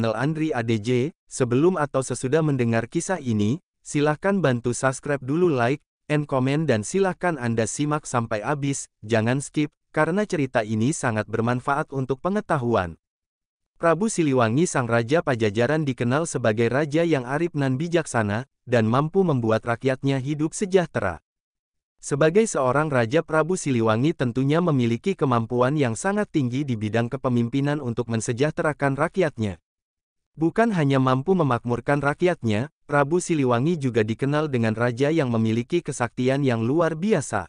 channel Andri ADJ. Sebelum atau sesudah mendengar kisah ini, silahkan bantu subscribe dulu, like, and comment, dan silahkan Anda simak sampai habis, jangan skip, karena cerita ini sangat bermanfaat untuk pengetahuan. Prabu Siliwangi sang Raja Pajajaran dikenal sebagai raja yang arif nan bijaksana, dan mampu membuat rakyatnya hidup sejahtera. Sebagai seorang raja, Prabu Siliwangi tentunya memiliki kemampuan yang sangat tinggi di bidang kepemimpinan untuk mensejahterakan rakyatnya. Bukan hanya mampu memakmurkan rakyatnya, Prabu Siliwangi juga dikenal dengan raja yang memiliki kesaktian yang luar biasa.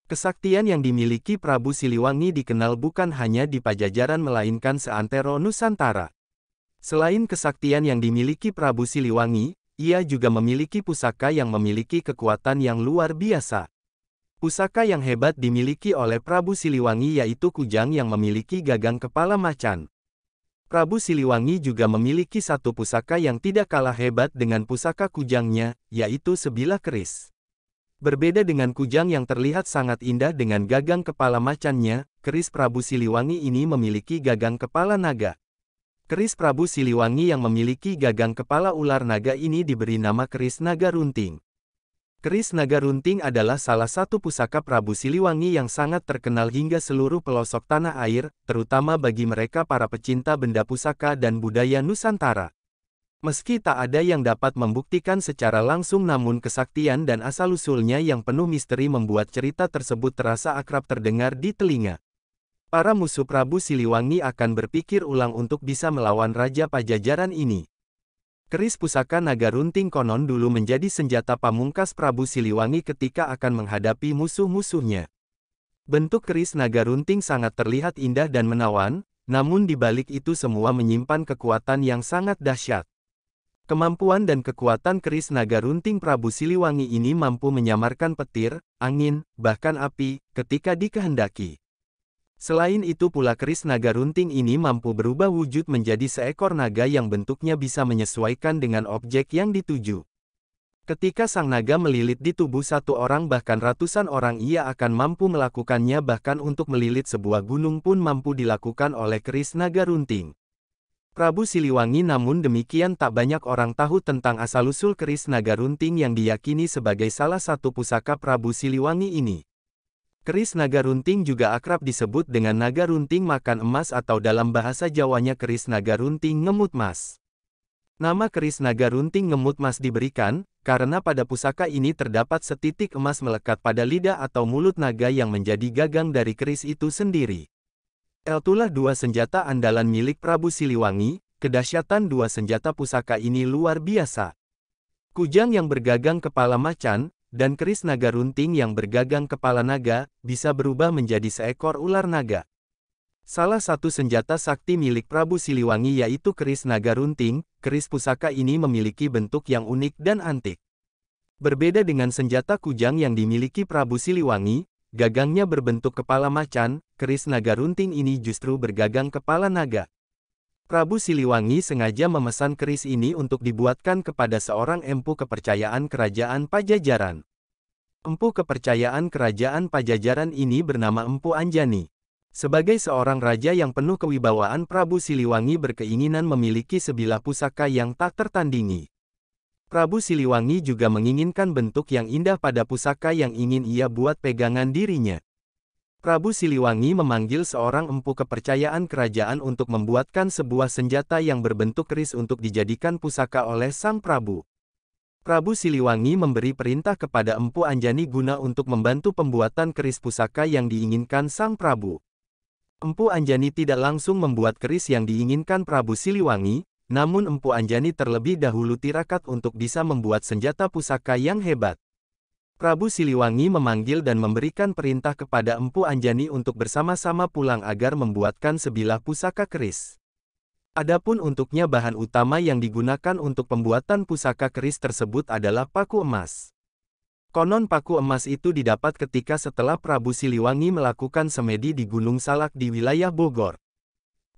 Kesaktian yang dimiliki Prabu Siliwangi dikenal bukan hanya di Pajajaran melainkan seantero Nusantara. Selain kesaktian yang dimiliki Prabu Siliwangi, ia juga memiliki pusaka yang memiliki kekuatan yang luar biasa. Pusaka yang hebat dimiliki oleh Prabu Siliwangi yaitu kujang yang memiliki gagang kepala macan. Prabu Siliwangi juga memiliki satu pusaka yang tidak kalah hebat dengan pusaka kujangnya, yaitu sebilah keris. Berbeda dengan kujang yang terlihat sangat indah dengan gagang kepala macannya, keris Prabu Siliwangi ini memiliki gagang kepala naga. Keris Prabu Siliwangi yang memiliki gagang kepala ular naga ini diberi nama keris naga runting. Keris naga runting adalah salah satu pusaka Prabu Siliwangi yang sangat terkenal hingga seluruh pelosok tanah air, terutama bagi mereka para pecinta benda pusaka dan budaya Nusantara. Meski tak ada yang dapat membuktikan secara langsung, namun kesaktian dan asal-usulnya yang penuh misteri membuat cerita tersebut terasa akrab terdengar di telinga. Para musuh Prabu Siliwangi akan berpikir ulang untuk bisa melawan Raja Pajajaran ini. Keris pusaka naga runting konon dulu menjadi senjata pamungkas Prabu Siliwangi ketika akan menghadapi musuh-musuhnya. Bentuk keris naga runting sangat terlihat indah dan menawan, namun di balik itu semua menyimpan kekuatan yang sangat dahsyat. Kemampuan dan kekuatan keris naga runting Prabu Siliwangi ini mampu menyamarkan petir, angin, bahkan api, ketika dikehendaki. Selain itu pula keris naga runting ini mampu berubah wujud menjadi seekor naga yang bentuknya bisa menyesuaikan dengan objek yang dituju. Ketika sang naga melilit di tubuh satu orang bahkan ratusan orang, ia akan mampu melakukannya, bahkan untuk melilit sebuah gunung pun mampu dilakukan oleh keris naga runting. Prabu Siliwangi namun demikian tak banyak orang tahu tentang asal-usul keris naga runting yang diyakini sebagai salah satu pusaka Prabu Siliwangi ini. Keris naga runting juga akrab disebut dengan naga runting makan emas atau dalam bahasa Jawanya keris naga runting ngemut mas. Nama keris naga runting ngemut mas diberikan, karena pada pusaka ini terdapat setitik emas melekat pada lidah atau mulut naga yang menjadi gagang dari keris itu sendiri. Itulah dua senjata andalan milik Prabu Siliwangi. Kedahsyatan dua senjata pusaka ini luar biasa. Kujang yang bergagang kepala macan, dan keris naga runting yang bergagang kepala naga, bisa berubah menjadi seekor ular naga. Salah satu senjata sakti milik Prabu Siliwangi yaitu keris naga runting. Keris pusaka ini memiliki bentuk yang unik dan antik. Berbeda dengan senjata kujang yang dimiliki Prabu Siliwangi, gagangnya berbentuk kepala macan, keris naga runting ini justru bergagang kepala naga. Prabu Siliwangi sengaja memesan keris ini untuk dibuatkan kepada seorang empu kepercayaan kerajaan Pajajaran. Empu kepercayaan kerajaan Pajajaran ini bernama Empu Anjani. Sebagai seorang raja yang penuh kewibawaan, Prabu Siliwangi berkeinginan memiliki sebilah pusaka yang tak tertandingi. Prabu Siliwangi juga menginginkan bentuk yang indah pada pusaka yang ingin ia buat pegangan dirinya. Prabu Siliwangi memanggil seorang empu kepercayaan kerajaan untuk membuatkan sebuah senjata yang berbentuk keris untuk dijadikan pusaka oleh sang Prabu. Prabu Siliwangi memberi perintah kepada Empu Anjani guna untuk membantu pembuatan keris pusaka yang diinginkan sang Prabu. Empu Anjani tidak langsung membuat keris yang diinginkan Prabu Siliwangi, namun Empu Anjani terlebih dahulu tirakat untuk bisa membuat senjata pusaka yang hebat. Prabu Siliwangi memanggil dan memberikan perintah kepada Empu Anjani untuk bersama-sama pulang agar membuatkan sebilah pusaka keris. Adapun untuknya bahan utama yang digunakan untuk pembuatan pusaka keris tersebut adalah paku emas. Konon paku emas itu didapat ketika setelah Prabu Siliwangi melakukan semedi di Gunung Salak di wilayah Bogor.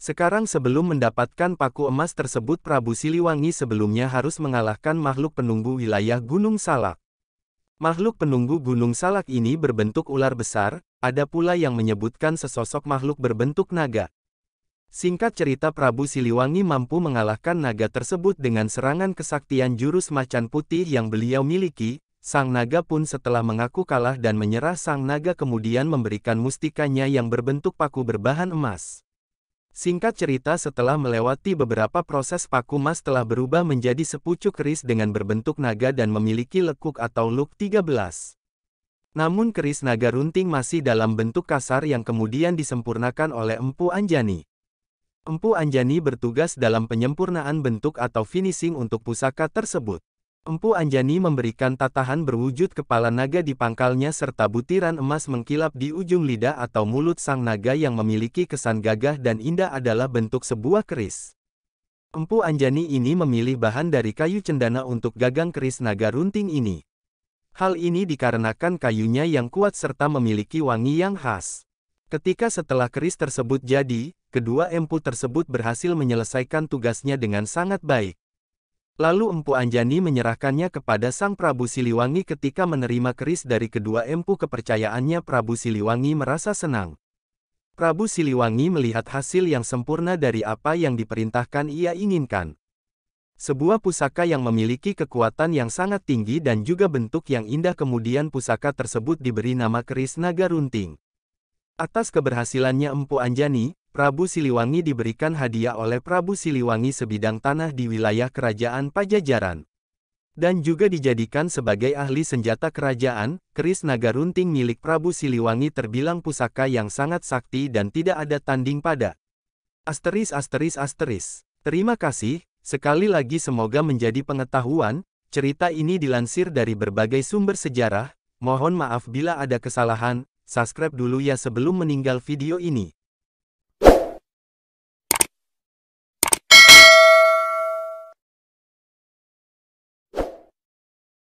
Sekarang sebelum mendapatkan paku emas tersebut, Prabu Siliwangi sebelumnya harus mengalahkan makhluk penunggu wilayah Gunung Salak. Makhluk penunggu Gunung Salak ini berbentuk ular besar, ada pula yang menyebutkan sesosok makhluk berbentuk naga. Singkat cerita, Prabu Siliwangi mampu mengalahkan naga tersebut dengan serangan kesaktian jurus macan putih yang beliau miliki. Sang naga pun setelah mengaku kalah dan menyerah, sang naga kemudian memberikan mustikanya yang berbentuk paku berbahan emas. Singkat cerita, setelah melewati beberapa proses, paku emas telah berubah menjadi sepucuk keris dengan berbentuk naga dan memiliki lekuk atau luk 13. Namun keris naga runting masih dalam bentuk kasar yang kemudian disempurnakan oleh Empu Anjani. Empu Anjani bertugas dalam penyempurnaan bentuk atau finishing untuk pusaka tersebut. Empu Anjani memberikan tatahan berwujud kepala naga di pangkalnya serta butiran emas mengkilap di ujung lidah atau mulut sang naga yang memiliki kesan gagah dan indah adalah bentuk sebuah keris. Empu Anjani ini memilih bahan dari kayu cendana untuk gagang keris naga runting ini. Hal ini dikarenakan kayunya yang kuat serta memiliki wangi yang khas. Ketika setelah keris tersebut jadi, kedua empu tersebut berhasil menyelesaikan tugasnya dengan sangat baik. Lalu Empu Anjani menyerahkannya kepada Sang Prabu Siliwangi. Ketika menerima keris dari kedua empu kepercayaannya, Prabu Siliwangi merasa senang. Prabu Siliwangi melihat hasil yang sempurna dari apa yang diperintahkan ia inginkan. Sebuah pusaka yang memiliki kekuatan yang sangat tinggi dan juga bentuk yang indah. Kemudian pusaka tersebut diberi nama keris naga runting. Atas keberhasilannya Empu Anjani, Prabu Siliwangi diberikan hadiah oleh Prabu Siliwangi sebidang tanah di wilayah kerajaan Pajajaran. Dan juga dijadikan sebagai ahli senjata kerajaan. Keris naga runting milik Prabu Siliwangi terbilang pusaka yang sangat sakti dan tidak ada tanding pada. Terima kasih, sekali lagi semoga menjadi pengetahuan. Cerita ini dilansir dari berbagai sumber sejarah. Mohon maaf bila ada kesalahan. Subscribe dulu ya sebelum meninggal video ini.